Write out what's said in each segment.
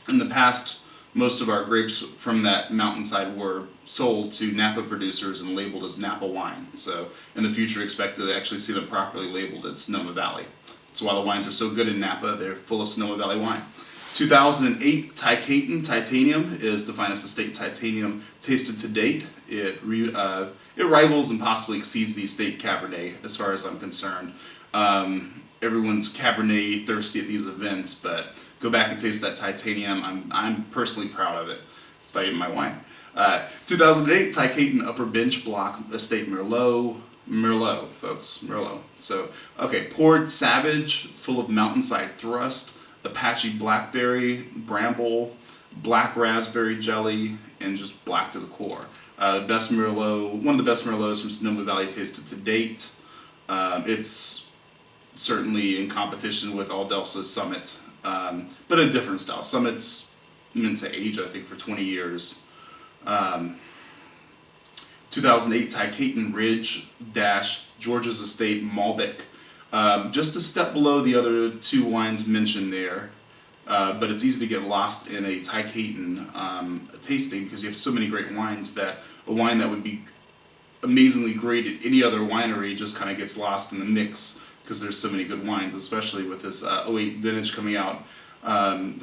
In the past, most of our grapes from that mountainside were sold to Napa producers and labeled as Napa wine. So in the future, expect to actually see them properly labeled as Sonoma Valley. That's why the wines are so good in Napa. They're full of Sonoma Valley wine. 2008 Titanium is the finest estate titanium tasted to date. It rivals and possibly exceeds the estate Cabernet as far as I'm concerned. Everyone's Cabernet thirsty at these events, but go back and taste that Titanium. I'm personally proud of it. It's not even my wine. 2008 Titanium Upper Bench Block Estate Merlot, folks, Merlot. So, okay, poured Savage, full of mountainside thrust, Apache blackberry, bramble, black raspberry jelly, and just black to the core. Best Merlot, one of the best Merlots from Sonoma Valley tasted to date. It's certainly in competition with Aldelsa's Summit, but a different style. Summit's meant to age, I think, for 20 years. 2008 Titanium Ridge Dash George's Estate Malbec. Just a step below the other two wines mentioned there, but it's easy to get lost in a Titanium tasting because you have so many great wines that a wine that would be amazingly great at any other winery just kind of gets lost in the mix because there's so many good wines, especially with this 08 vintage coming out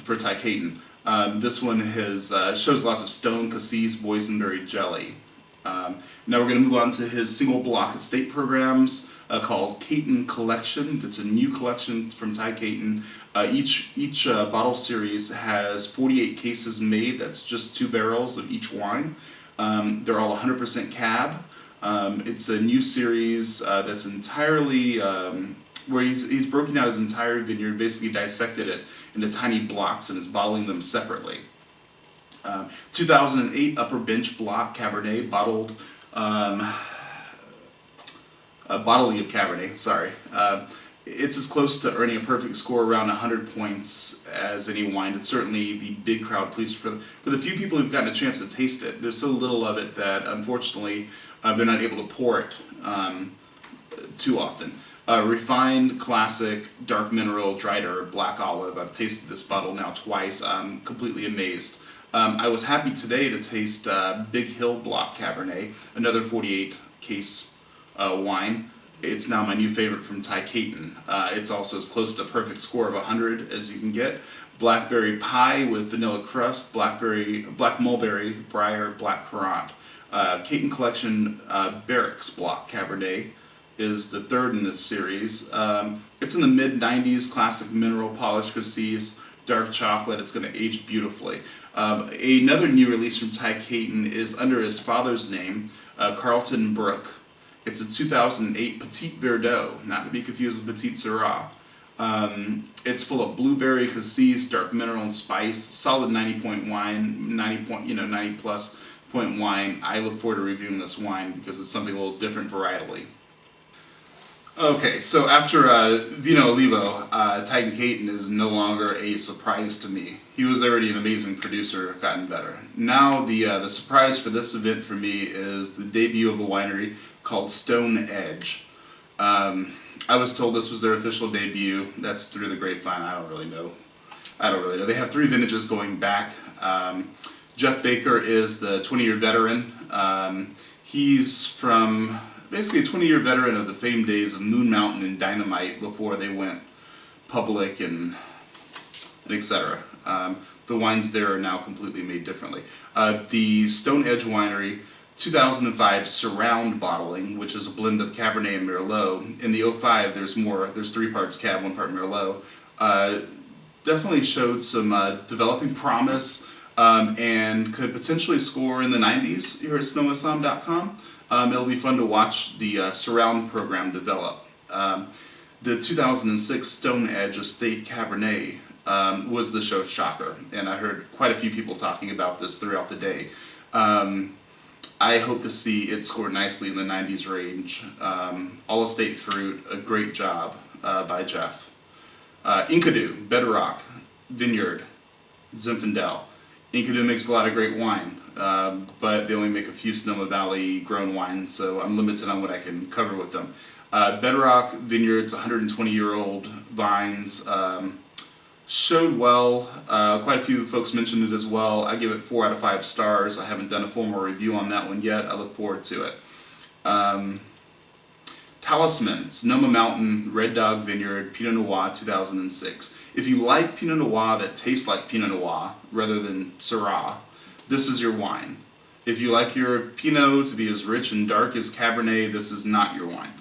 for Titanium. This one shows lots of stone, cassis, boysenberry jelly. Now we're going to move on to his single block estate programs called Caton Collection. That's a new collection from Ty Caton. Each bottle series has 48 cases made. That's just 2 barrels of each wine. They're all 100% cab. It's a new series that's entirely where he's broken out his entire vineyard, basically dissected it into tiny blocks and is bottling them separately. 2008 Upper Bench Block Cabernet, bottled Bodily of Cabernet, sorry. It's as close to earning a perfect score, around 100 points, as any wine. It's certainly the big crowd pleaser for the few people who've gotten a chance to taste it. There's so little of it that, unfortunately, they're not able to pour it too often. Refined, classic, dark mineral, dried herb, black olive. I've tasted this bottle now twice. I'm completely amazed. I was happy today to taste Big Hill Block Cabernet, another 48 case wine. It's now my new favorite from Ty Caton. It's also as close to a perfect score of 100 as you can get. Blackberry pie with vanilla crust, black mulberry, briar, black currant. Caton Collection Barracks Block Cabernet is the third in this series. It's in the mid-90s, classic mineral polish cassis, dark chocolate. It's going to age beautifully. Another new release from Ty Caton is under his father's name, Carlton Brook. It's a 2008 Petit Verdot, not to be confused with Petit Syrah. It's full of blueberry, cassis, dark mineral, and spice. Solid 90-point wine, 90 plus point wine. I look forward to reviewing this wine because it's something a little different varietally. Okay, so after Vino Olivo, Ty Caton is no longer a surprise to me. He was already an amazing producer, gotten better. Now the surprise for this event for me is the debut of a winery called Stone Edge. I was told this was their official debut. That's through the grapevine. I don't really know. They have 3 vintages going back. Jeff Baker is the 20-year veteran. He's from basically a 20-year veteran of the famed days of Moon Mountain and Dynamite before they went public and etc. The wines there are now completely made differently. The Stone Edge Winery 2005 Surround bottling, which is a blend of Cabernet and Merlot. In the 05, there's 3 parts Cab, 1 part Merlot. Definitely showed some developing promise and could potentially score in the 90s here at SonomaSom.com. It'll be fun to watch the Surround program develop. The 2006 Stone Edge Estate Cabernet was the show shocker, and I heard quite a few people talking about this throughout the day. I hope to see it score nicely in the 90s range. All estate fruit, a great job by Jeff. Inkadu, Bedrock, Vineyard, Zinfandel. Inkadu makes a lot of great wine, but they only make a few Sonoma Valley grown wines, so I'm limited on what I can cover with them. Bedrock Vineyards, 120-year-old vines, Showed well. Quite a few folks mentioned it as well. I give it 4 out of 5 stars. I haven't done a formal review on that one yet. I look forward to it. Talisman, Sonoma Mountain Red Dog Vineyard Pinot Noir 2006. If you like Pinot Noir that tastes like Pinot Noir rather than Syrah, this is your wine. If you like your Pinot to be as rich and dark as Cabernet, this is not your wine.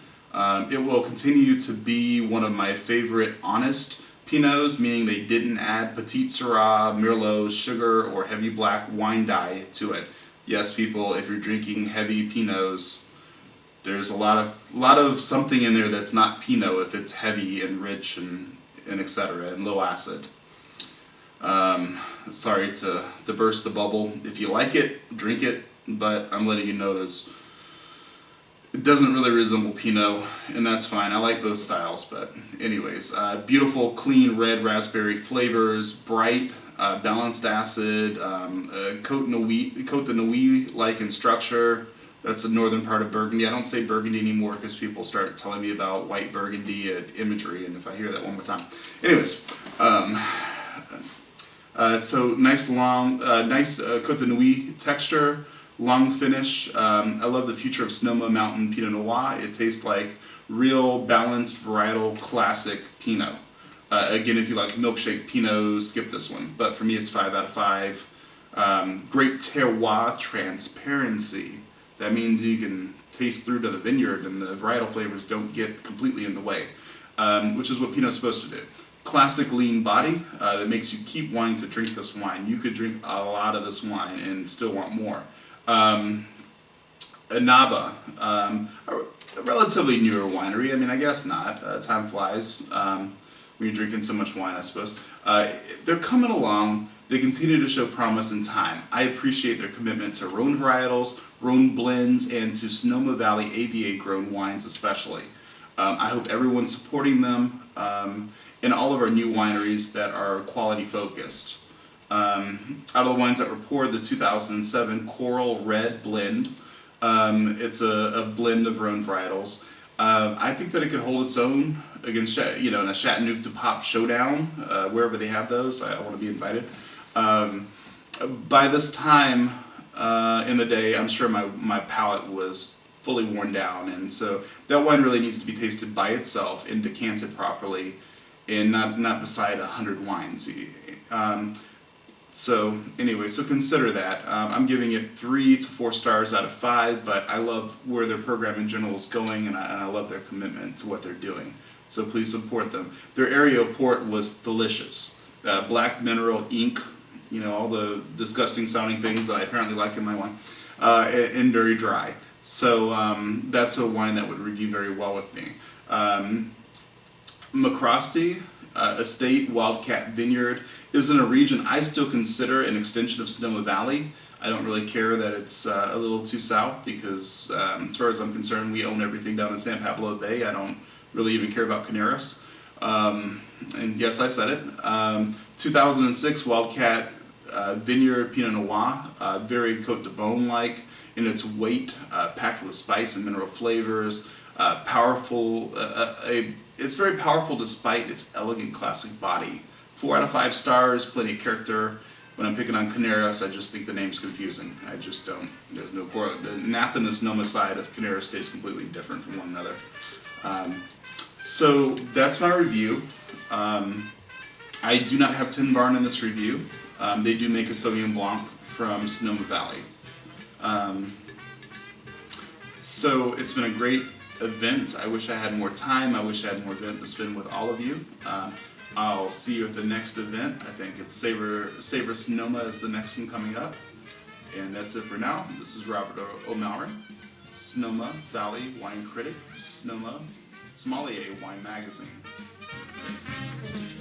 It will continue to be one of my favorite honest Pinots, meaning they didn't add Petit Syrah, Merlot, sugar, or heavy black wine dye to it. Yes, people, if you're drinking heavy Pinots, there's a lot of something in there that's not Pinot if it's heavy and rich and etc. and low acid. Sorry to burst the bubble. If you like it, drink it, but I'm letting you know it doesn't really resemble Pinot, and that's fine. I like both styles, but anyways, beautiful, clean red raspberry flavors, bright, balanced acid, Côte de Nuit-like in structure. That's the northern part of Burgundy. I don't say Burgundy anymore because people start telling me about white Burgundy imagery, and if I hear that one more time. Anyways, so nice long, nice Côte de Nuit texture. Long finish. I love the future of Sonoma Mountain Pinot Noir. It tastes like real balanced varietal classic Pinot. Again, if you like milkshake Pinot, skip this one. But for me, it's 5 out of 5. Great terroir transparency. That means you can taste through to the vineyard and the varietal flavors don't get completely in the way, which is what Pinot's supposed to do. Classic lean body that makes you keep wanting to drink this wine. You could drink a lot of this wine and still want more. Nava, a relatively newer winery. I mean, I guess not. Time flies when you're drinking so much wine, I suppose. They're coming along. They continue to show promise in time. I appreciate their commitment to Rhone varietals, Rhone blends, and to Sonoma Valley AVA grown wines especially. I hope everyone's supporting them and all of our new wineries that are quality focused. Out of the wines that were poured, the 2007 Coral Red blend. It's a blend of Rhone varietals. I think that it could hold its own against, in a Chateauneuf du Pape showdown, wherever they have those. I want to be invited. By this time in the day, I'm sure my palate was fully worn down, and so that wine really needs to be tasted by itself and decanted properly, and not beside 100 wines. So anyway, so consider that. I'm giving it 3 to 4 stars out of 5, but I love where their program in general is going, and I love their commitment to what they're doing. So please support them. Their Aereo port was delicious. Black mineral ink, all the disgusting sounding things that I apparently like in my wine, and very dry. So that's a wine that would review very well with me. McCrosty Estate Wildcat Vineyard is in a region I still consider an extension of Sonoma Valley. I don't really care that it's a little too south because as far as I'm concerned, we own everything down in San Pablo Bay. I don't really even care about Caneros. And yes, I said it. 2006 Wildcat Vineyard Pinot Noir, very Côte de Beaune-like in its weight, packed with spice and mineral flavors. Powerful. It's very powerful despite its elegant classic body. 4 out of 5 stars, plenty of character. When I'm picking on Caneros, I just think the name's confusing. I just don't. There's no correlation. The Napa and the Sonoma side of Caneros tastes completely different from one another. So that's my review. I do not have Tin Barn in this review. They do make a Sauvignon Blanc from Sonoma Valley. So it's been a great event. I wish I had more time. I wish I had more event to spend with all of you. I'll see you at the next event. I think it's Savor Sonoma is the next one coming up. And that's it for now. This is Robert O'Maoilriain, Sonoma Valley Wine Critic, Sonoma Sommelier Wine Magazine. Thanks.